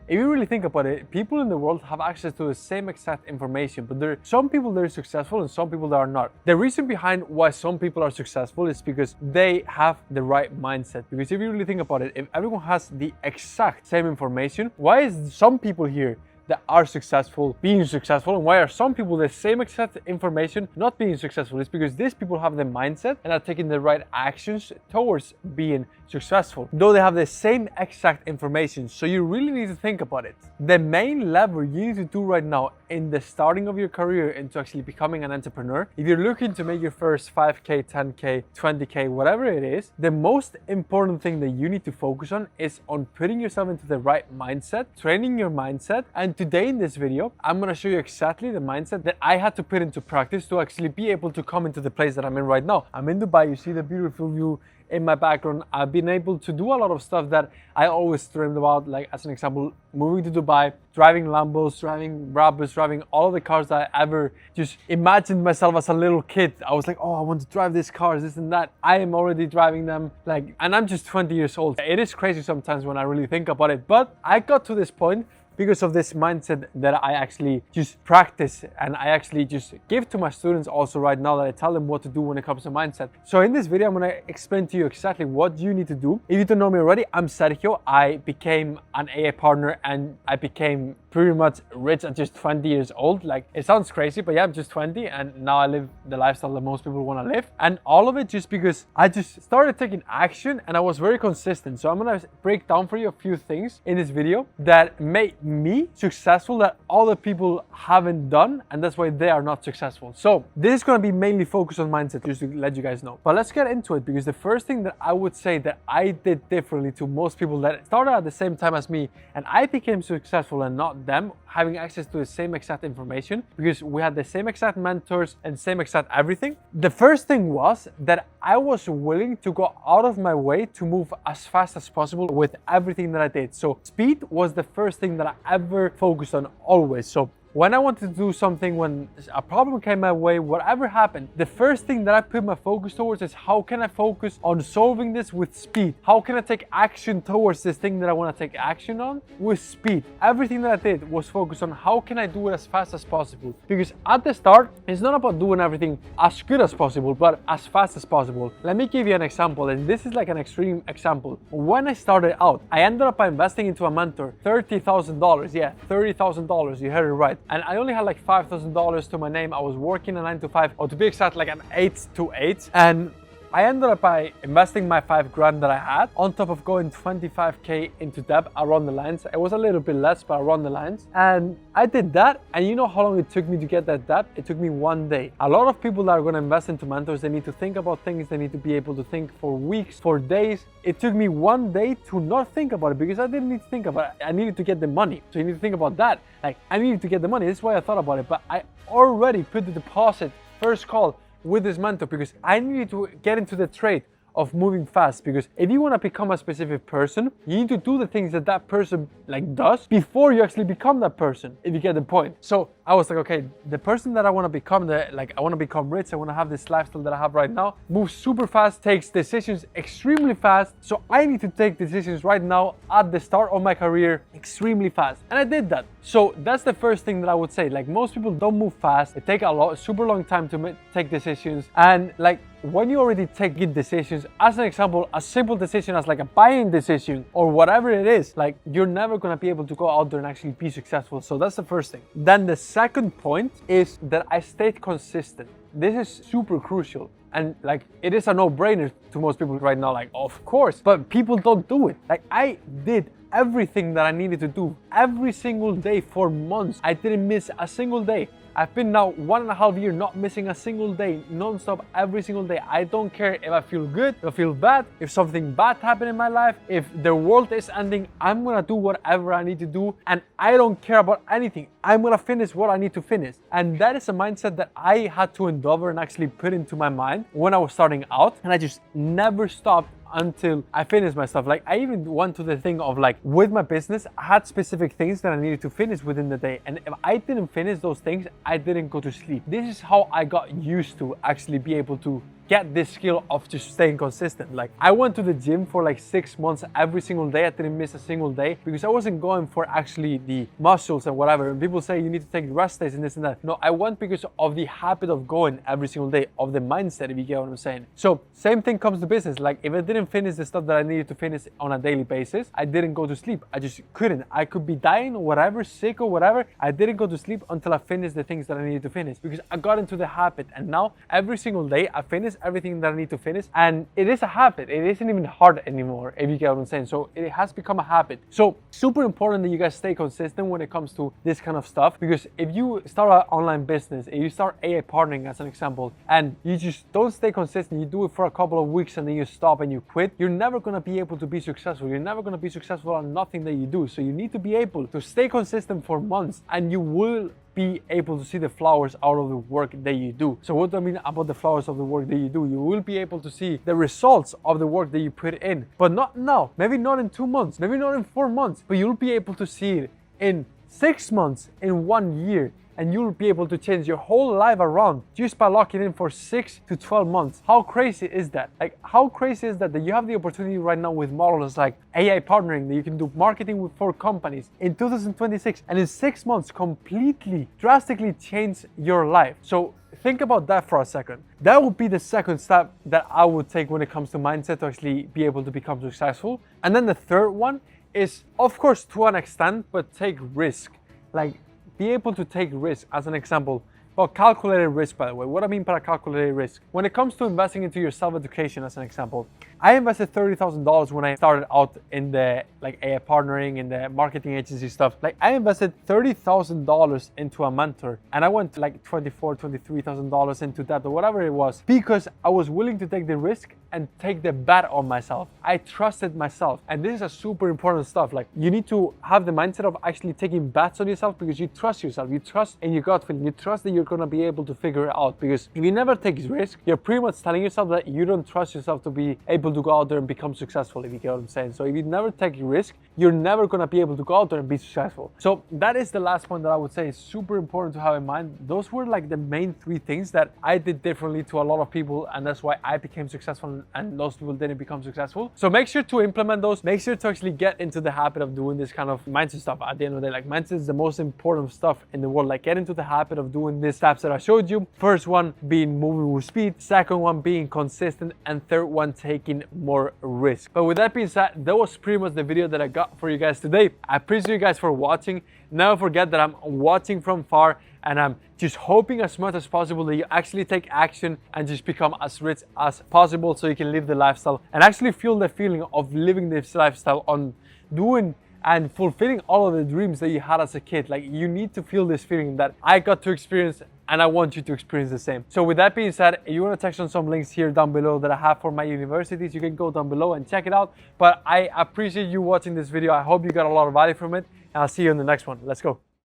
if you really think about it, people in the world have access to the same exact information, but there are some people that are successful and some people that are not. The reason behind why some people are successful is because they have the right mindset. Because if you really think about it, if everyone has the exact same information, why is some people here that are successful being successful, and why are some people the same exact information not being successful? It's because these people have the mindset and are taking the right actions towards being successful, though they have the same exact information. So you really need to think about it. The main lever you need to do right now in the starting of your career into actually becoming an entrepreneur, if you're looking to make your first 5k, 10k, 20k, whatever it is, the most important thing that you need to focus on is on putting yourself into the right mindset, training your mindset. And today in this video, I'm going to show you exactly the mindset that I had to put into practice to actually be able to come into the place that I'm in right now. I'm in Dubai. You see the beautiful view in my background. I've been able to do a lot of stuff that I always dreamed about, like as an example, moving to Dubai, driving Lambos, driving Brabus, driving all of the cars that I ever just imagined myself as a little kid. I was like, oh, I want to drive these cars, this and that. I am already driving them, like, and I'm just 20 years old. It is crazy sometimes when I really think about it, but I got to this point because of this mindset that I actually just practice and I actually just give to my students also right now, that I tell them what to do when it comes to mindset. So in this video, I'm gonna explain to you exactly what you need to do. If you don't know me already, I'm Sergio. I became an AA partner and I became pretty much rich at just 20 years old. Like, it sounds crazy, but yeah, I'm just 20 and now I live the lifestyle that most people wanna live. And all of it just because I just started taking action and I was very consistent. So I'm gonna break down for you a few things in this video that made me successful that other people haven't done, and that's why they are not successful. So this is going to be mainly focused on mindset, just to let you guys know. But let's get into it, because the first thing that I would say that I did differently to most people that started at the same time as me and I became successful and not them, having access to the same exact information, because we had the same exact mentors and same exact everything. The first thing was that I was willing to go out of my way to move as fast as possible with everything that I did. So speed was the first thing that I ever focused on, always. So when I wanted to do something, when a problem came my way, whatever happened, the first thing that I put my focus towards is how can I focus on solving this with speed? How can I take action towards this thing that I want to take action on with speed? Everything that I did was focused on how can I do it as fast as possible. Because at the start, it's not about doing everything as good as possible, but as fast as possible. Let me give you an example, and this is like an extreme example. When I started out, I ended up investing into a mentor, $30,000. Yeah, $30,000. You heard it right. And I only had like $5,000 to my name. I was working a 9 to 5, or to be exact, like an 8 to 8. And I ended up by investing my $5,000 that I had on top of going 25k into debt around the lines. It was a little bit less, but around the lines. And I did that. And you know how long it took me to get that debt? It took me 1 day. A lot of people that are going to invest into mentors, they need to think about things. They need to be able to think for weeks, for days. It took me 1 day to not think about it, because I didn't need to think about it. I needed to get the money. So you need to think about that. Like, I needed to get the money. This is why I thought about it. But I already put the deposit, first call, with this mentor, because I needed to get into the trade of moving fast. Because if you want to become a specific person, you need to do the things that that person like does before you actually become that person, if you get the point. So I was like, okay, the person that I want to become, I want to become rich, I want to have this lifestyle that I have right now, moves super fast, takes decisions extremely fast. So I need to take decisions right now at the start of my career extremely fast. And I did that. So that's the first thing that I would say. Like, most people don't move fast. It takes super long time to take decisions. And like, when you already take good decisions, as an example, a simple decision as like a buying decision or whatever it is, like, you're never going to be able to go out there and actually be successful. So that's the first thing. Then the second point is that I stayed consistent. This is super crucial. And like, it is a no-brainer to most people right now, like, of course, but people don't do it. Like, I did everything that I needed to do every single day for months. I didn't miss a single day. I've been now 1.5 years not missing a single day, non-stop, every single day. I don't care if I feel good, if I feel bad, if something bad happened in my life, if the world is ending, I'm gonna do whatever I need to do, and I don't care about anything. I'm gonna finish what I need to finish. And that is a mindset that I had to endeavor and actually put into my mind when I was starting out, and I just never stopped until I finished my stuff. Like, I even went to the thing of like, with my business, I had specific things that I needed to finish within the day. And if I didn't finish those things, I didn't go to sleep. This is how I got used to actually be able to get this skill of just staying consistent. Like, I went to the gym for like 6 months every single day. I didn't miss a single day because I wasn't going for actually the muscles and whatever. And people say you need to take rest days and this and that. No, I went because of the habit of going every single day, of the mindset, if you get what I'm saying. So same thing comes to business. Like, if I didn't finish the stuff that I needed to finish on a daily basis, I didn't go to sleep. I just couldn't. I could be dying or whatever, sick or whatever. I didn't go to sleep until I finished the things that I needed to finish because I got into the habit. And now every single day I finish everything that I need to finish. And it is a habit. It isn't even hard anymore, if you get what I'm saying. So it has become a habit. So super important that you guys stay consistent when it comes to this kind of stuff, because if you start an online business, if you start AI partnering as an example, and you just don't stay consistent, you do it for a couple of weeks and then you stop and you quit, you're never going to be able to be successful. You're never going to be successful on nothing that you do. So you need to be able to stay consistent for months, and you will be able to see the flowers out of the work that you do. So what do I mean about the flowers of the work that you do? You will be able to see the results of the work that you put in, but not now, maybe not in 2 months, maybe not in 4 months, but you'll be able to see it in 6 months, in 1 year. And you'll be able to change your whole life around just by locking in for 6 to 12 months. How crazy is that? Like, how crazy is that you have the opportunity right now with models like AI partnering, that you can do marketing for companies in 2026, and in 6 months completely, drastically change your life. So think about that for a second. That would be the second step that I would take when it comes to mindset to actually be able to become successful. And then the third one is, of course, to an extent, but take risk. Like, be able to take risk. As an example, well, calculated risk, by the way. What I mean by calculated risk, when it comes to investing into your self-education, as an example, I invested $30,000 when I started out in the AI partnering, in the marketing agency stuff. Like, I invested $30,000 into a mentor, and I went like $23,000 into that or whatever it was, because I was willing to take the risk and take the bet on myself. I trusted myself. And this is a super important stuff. Like, you need to have the mindset of actually taking bets on yourself, because you trust yourself. You trust in your gut feeling. You trust that you're going to be able to figure it out. Because if you never take risk, you're pretty much telling yourself that you don't trust yourself to be able to go out there and become successful, if you get what I'm saying. So if you never take risk, you're never going to be able to go out there and be successful. So that is the last point that I would say is super important to have in mind. Those were like the main 3 things that I did differently to a lot of people, and that's why I became successful and those people didn't become successful. So make sure to implement those. Make sure to actually get into the habit of doing this kind of mindset stuff. At the end of the day, like, mindset is the most important stuff in the world. Like, get into the habit of doing these steps that I showed you. First one being moving with speed, second one being consistent, and third one taking more risk. But with that being said, that was pretty much the video that I got for you guys today. I appreciate you guys for watching. Never forget that I'm watching from far, and I'm just hoping as much as possible that you actually take action and just become as rich as possible, so you can live the lifestyle and actually feel the feeling of living this lifestyle, on doing and fulfilling all of the dreams that you had as a kid. Like, you need to feel this feeling that I got to experience, and I want you to experience the same. So with that being said, if you want to text on some links here down below that I have for my universities, you can go down below and check it out. But I appreciate you watching this video. I hope you got a lot of value from it, and I'll see you in the next one. Let's go.